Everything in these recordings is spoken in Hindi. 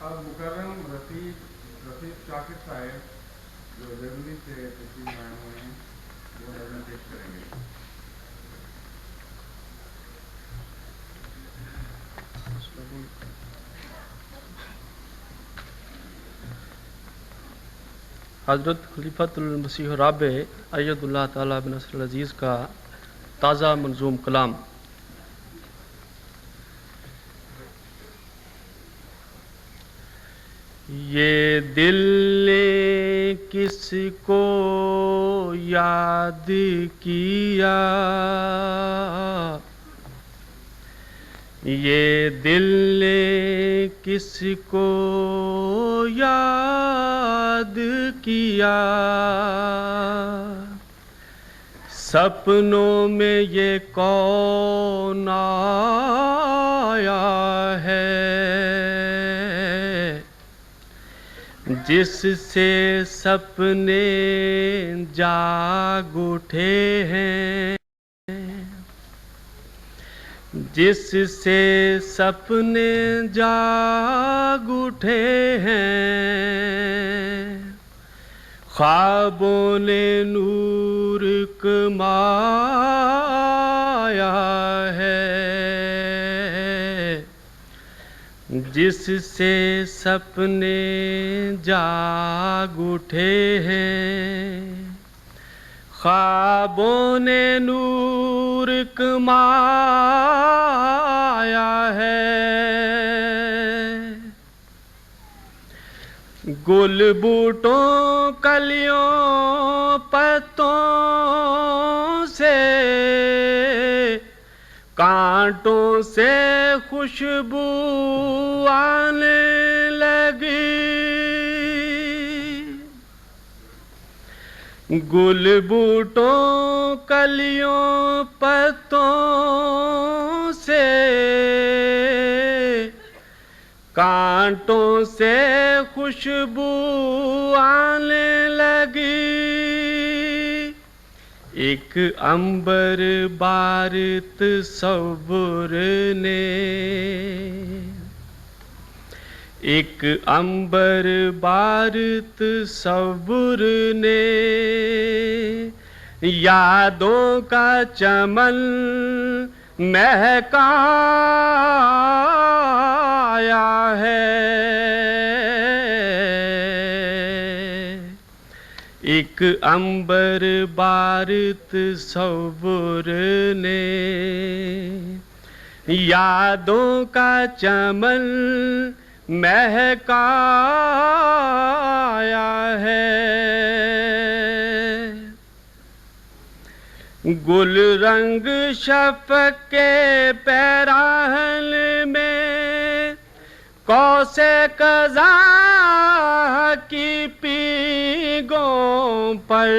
अब मुकर्रम रफीक रफीक शाकिर साहब जो जर्मनी से तस्लीम आए हुए हैं वो नज़म पेश करेंगे। हज़रत खलीफतुल मसीह राबे अय्यदुल्लाह ताला बिन नस्रुल अज़ीज़ का ताज़ा मंजूम कलाम। ये दिल ने किसको याद किया, ये दिल ने किसको याद किया, सपनों में ये कौन आया है, जिससे सपने जाग उठे हैं, जिससे सपने जाग उठे हैं, ख्वाबों ने नूर कमाया है, जिससे सपने जाग उठे हैं, ख्वाबों ने नूर कमाया है। गुल बूटों कलियों पत्तों से, कांटों से खुशबू आने लगी, गुल बूटों कलियों पत्तों से, कांटों से खुशबू आने लगी, एक अंबर बारित सब्र ने, एक अंबर बारित सब्र ने, यादों का चमन महकाया है, एक अंबर बारित सब्र ने, यादों का चमन महकाया है। गुल रंग शफ़क़ के पैराहन में, कौसे कज़ा की पीगों पर,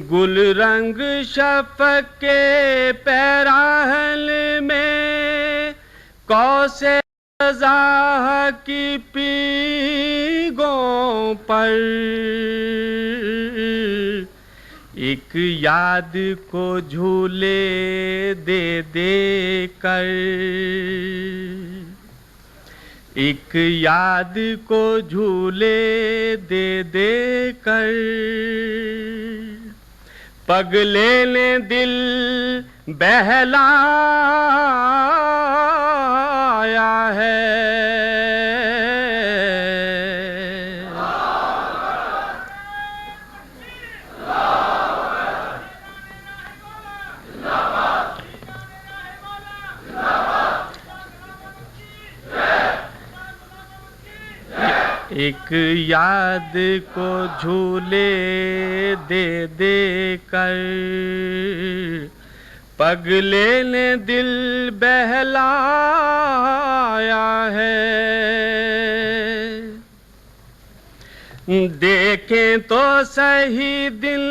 गुल रंग शफ़क़ के पैराहन में, कौसे कज़ा की पीगों पर, एक याद को झूले दे दे कर, एक याद को झूले दे दे कर, पगले ने दिल बहलाया है, एक याद को झूले दे दे कर, पगले ने दिल बहलाया है, देखें तो सही दिन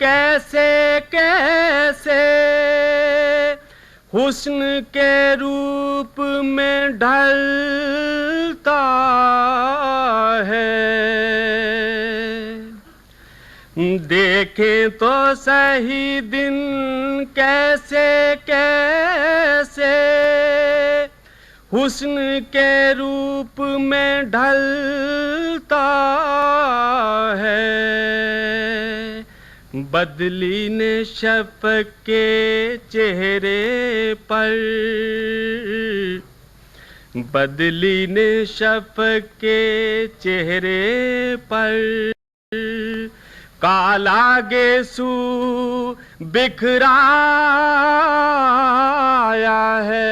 कैसे कैसे हुस्न के रूप में ढलता है, देखें तो सही दिन कैसे कैसे हुस्न के रूप में ढलता है, बदली ने शफ़क़ के चेहरे पर, बदली ने शफ़क़ के चेहरे पर काला गेसू बिखराया है,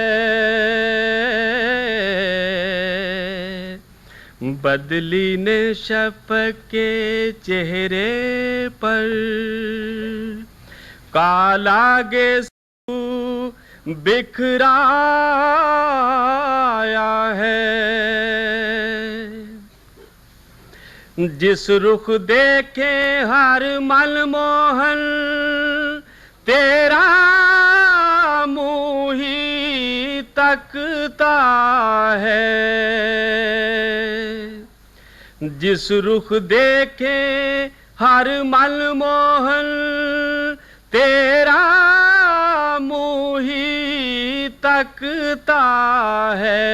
बदली ने शफ़क़ के चेहरे पर काला गेसू बिखराया है। जिस रुख देखे हर मनमोहन तेरा मुँह ही तकता है, जिस रुख देखे हर मनमोहन तेरा मुँह ही तकता है।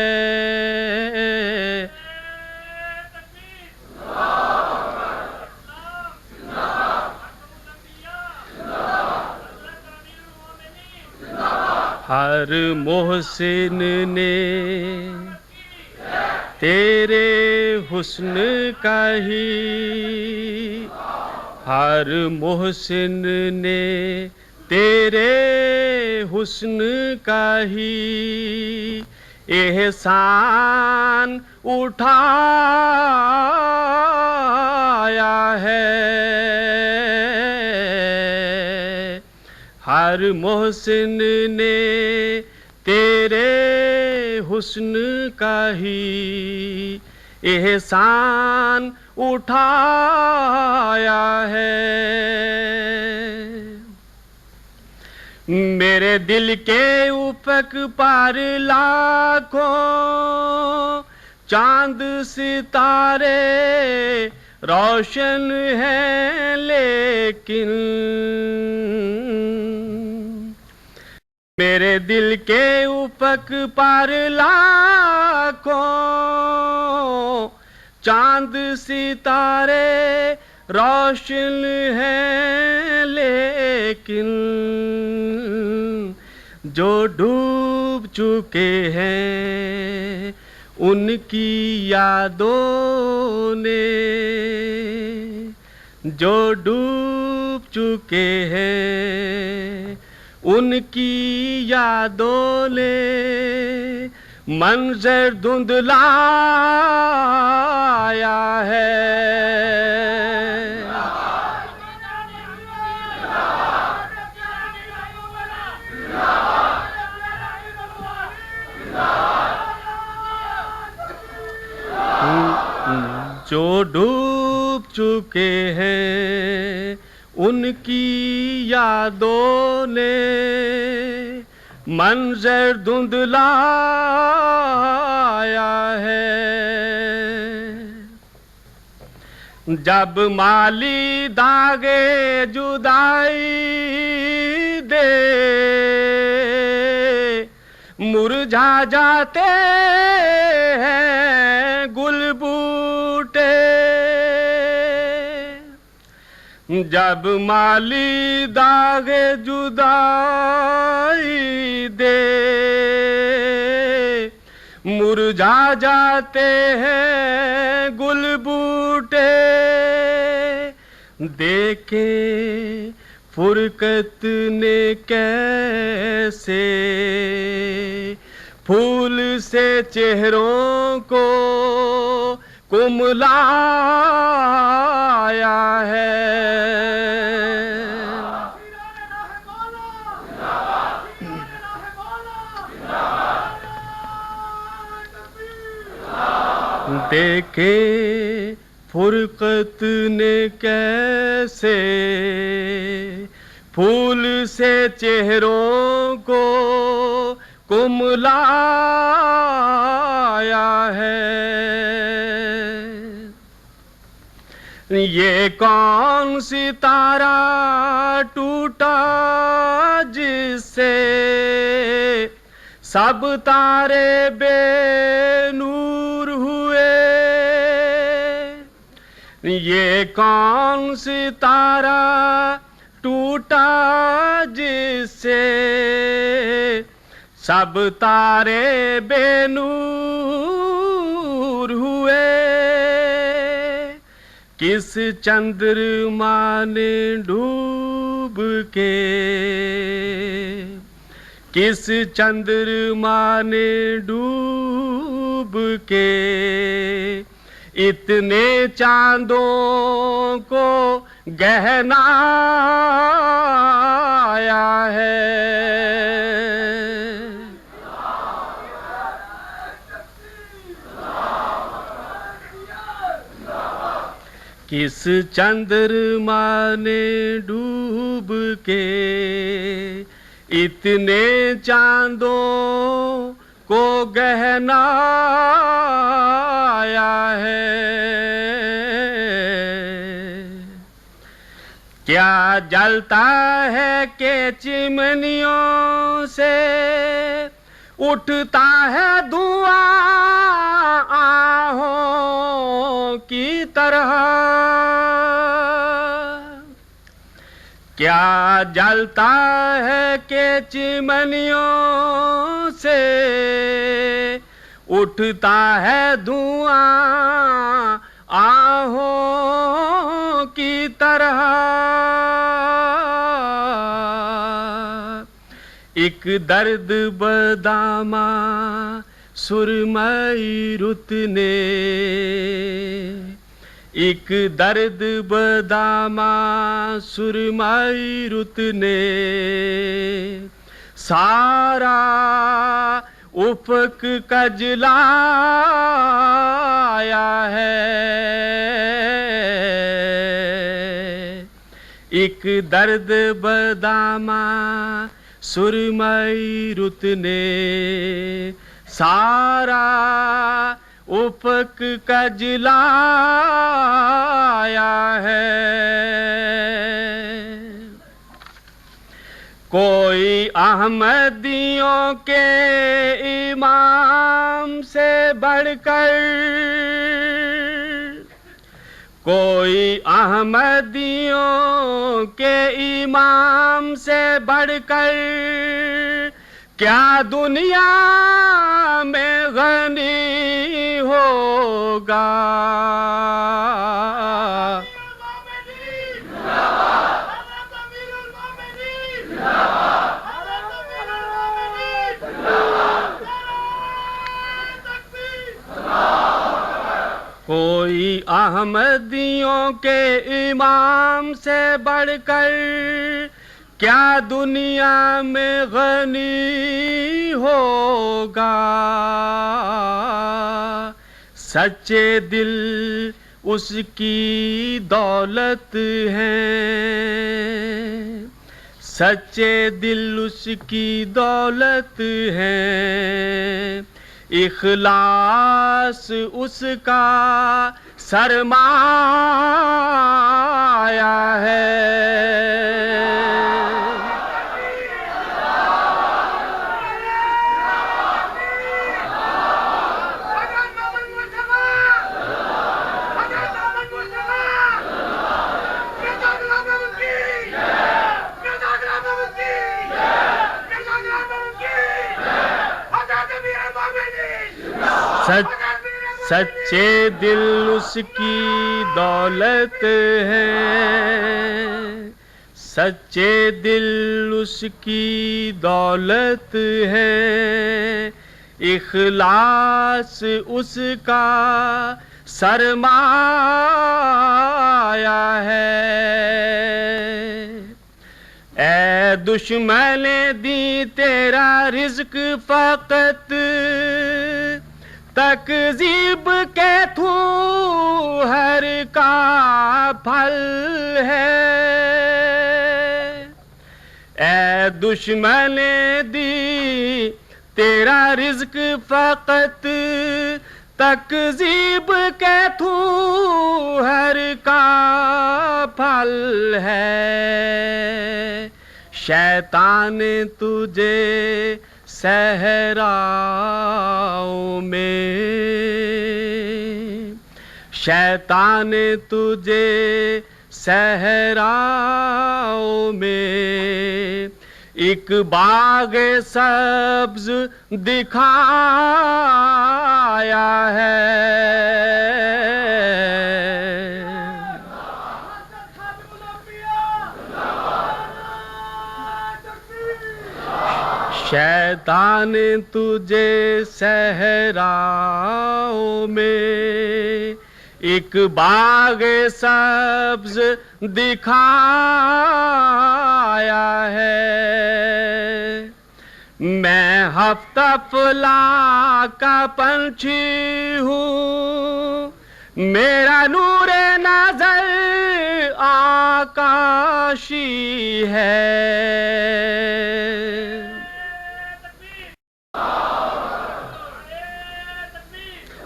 हर मोहसिन ने तेरे हुस्न का ही, हर मोहसिन ने तेरे हुस्न का ही एहसान उठाया है, हर मोहसिन ने तेरे हुस्न का ही एहसान उठाया है। मेरे दिल के उफक पर लाखों चांद सितारे रोशन हैं, लेकिन मेरे दिल के उफक पर लाखों चांद सितारे रोशन हैं, लेकिन जो डूब चुके हैं उनकी यादों ने, जो डूब चुके हैं उनकी यादों ने मंजर धुंधलाया है। जो डूब चुके हैं उनकी यादों ने मंजर धुंधलाया है। जब माली दागे जुदाई दे मुरझा जाते हैं गुल बूटे, जब माली दागे जुदाई दे मुरझा जाते हैं गुल बूटे, देखे फुरकत ने कैसे फूल से चेहरों को कुमलाया है। देखे फुरकत ने कैसे फूल से चेहरों को कुमलाया है। ये कौन सितारा टूटा जिससे सब तारे बेनूर हुए, ये कौन सितारा टूटा जिससे सब तारे बेनूर हुए। किस चंद्रमा ने डूब के, किस चंद्रमा ने डूब के इतने चांदों को गहनाया है। किस चंद्रमा ने डूब के इतने चांदों को गहनाया है। क्या जलता है कि चिमनियों से उठता है धुआं आहों की तरह। क्या जलता है कि चिमनियों से उठता है धुआं आहों की तरह। एक दर्द बदामा सुरमई रुत ने, एक दर्द बदामा सुरमई रुत ने सारा उफक कजलाया है। एक दर्द बदामा सुरमई रुत ने सारा उफक कजलाया है। कोई अहमदियों के इमाम से बढ़कर, कोई अहमदियों के इमाम से बढ़कर क्या दुनिया में गनी होगा। कोई अहमदियों के इमाम से बढ़कर क्या दुनिया में गनी होगा। सच्चे दिल उसकी दौलत है, सच्चे दिल उसकी दौलत है। इखलास उसका सरमाया है। सच्चे दिल उसकी दौलत है, सच्चे दिल उसकी दौलत है। इखलास उसका सरमाया है। ऐ दुश्मने दी तेरा रिज़्क फ़क़त तकज़ीब के थू हर का फल है। ऐ दुश्मने दी तेरा रिज़्क फ़क़त तकज़ीब के थू हर का फल है। शैतान तुझे सहराओं में, शैतान तुझे सहराओं में एक बाग सब्ज दिखाया है। शैतान तुझे सहराओं में एक बाग सब्ज दिखाया है। मैं हफ्तफला का पंछी हूँ, मेरा नूर नजर आकाशी है।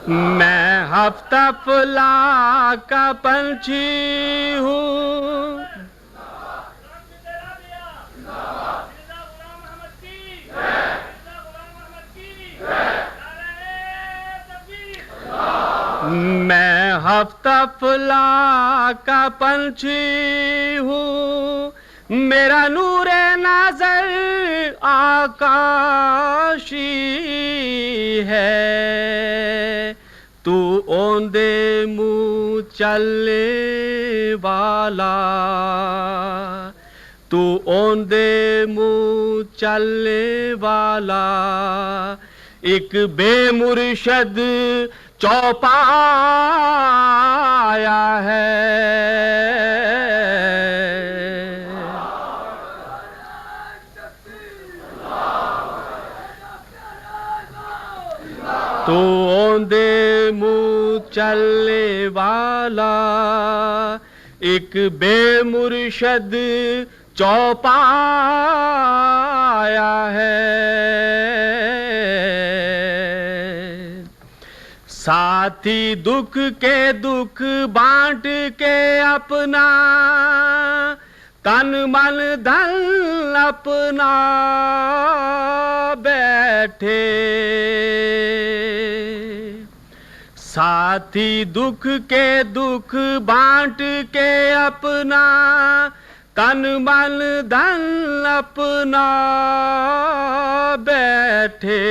मैं हफ्तफला का पंछी हूँ, मैं हफ्तफला का पंछी हूँ, मेरा नूर नजर आकाशी है। तू ओंदे मुँह चलने वाला, तू ओंदे मुँह चलने वाला एक बेमुर्शद चौपाया है। तू ओंदे मुँह चलने वाला एक बेमुर्शद चौपाया है। साथी दुख के दुख बांट के अपना तन मन धन अपना बैठे। साथी दुख के दुख बांट के अपना तन मन धन अपना बैठे।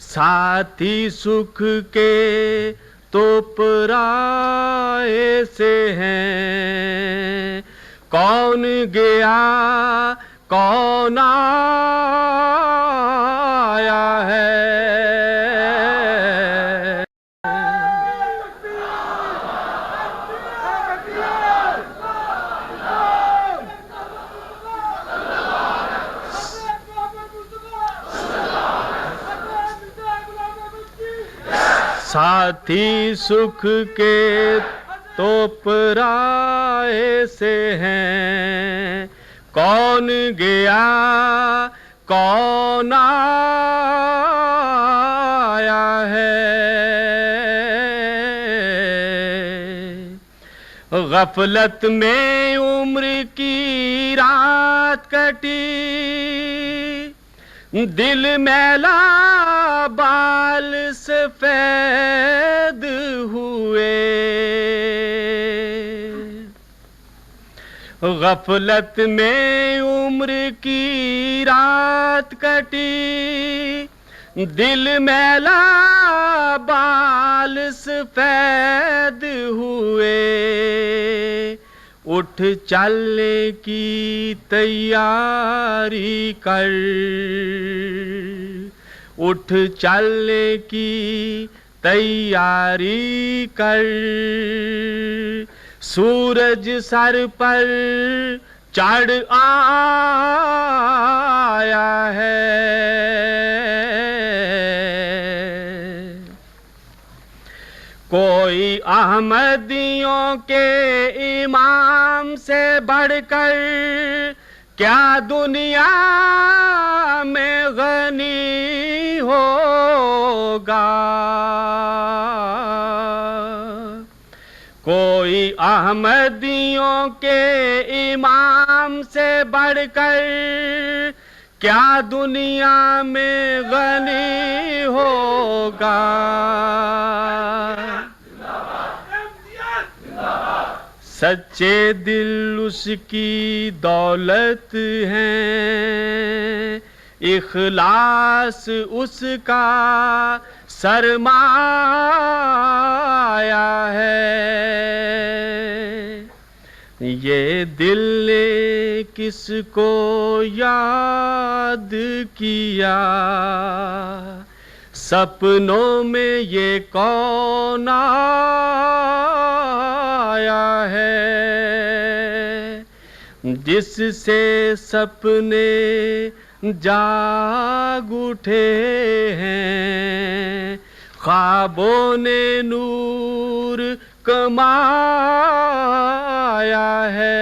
साथी सुख के तो पराए से हैं, कौन गया कौन आया है। साथी सुख के तो पराए से हैं, कौन गया कौन आया है। गफलत में उम्र की रात कटी, दिल मैला बाल सफेद हुए। गफलत में उम्र की रात कटी, दिल मैला बाल सफेद हुए। उठ चलने की तैयारी कर, उठ चलने की तैयारी कर। सूरज सर पर चढ़ आया है। कोई अहमदियों के इमाम से बढ़कर क्या दुनिया में गनी होगा। कोई अहमदियों के इमाम से बढ़कर क्या दुनिया में गनी होगा। सच्चे दिल उसकी दौलत है, इखलास उसका सरमाया है। ये दिल ने किसको याद किया, सपनों में ये कौन आया है। जिससे सपने जाग उठे हैं, ख्वाबों ने नूर कमाया है।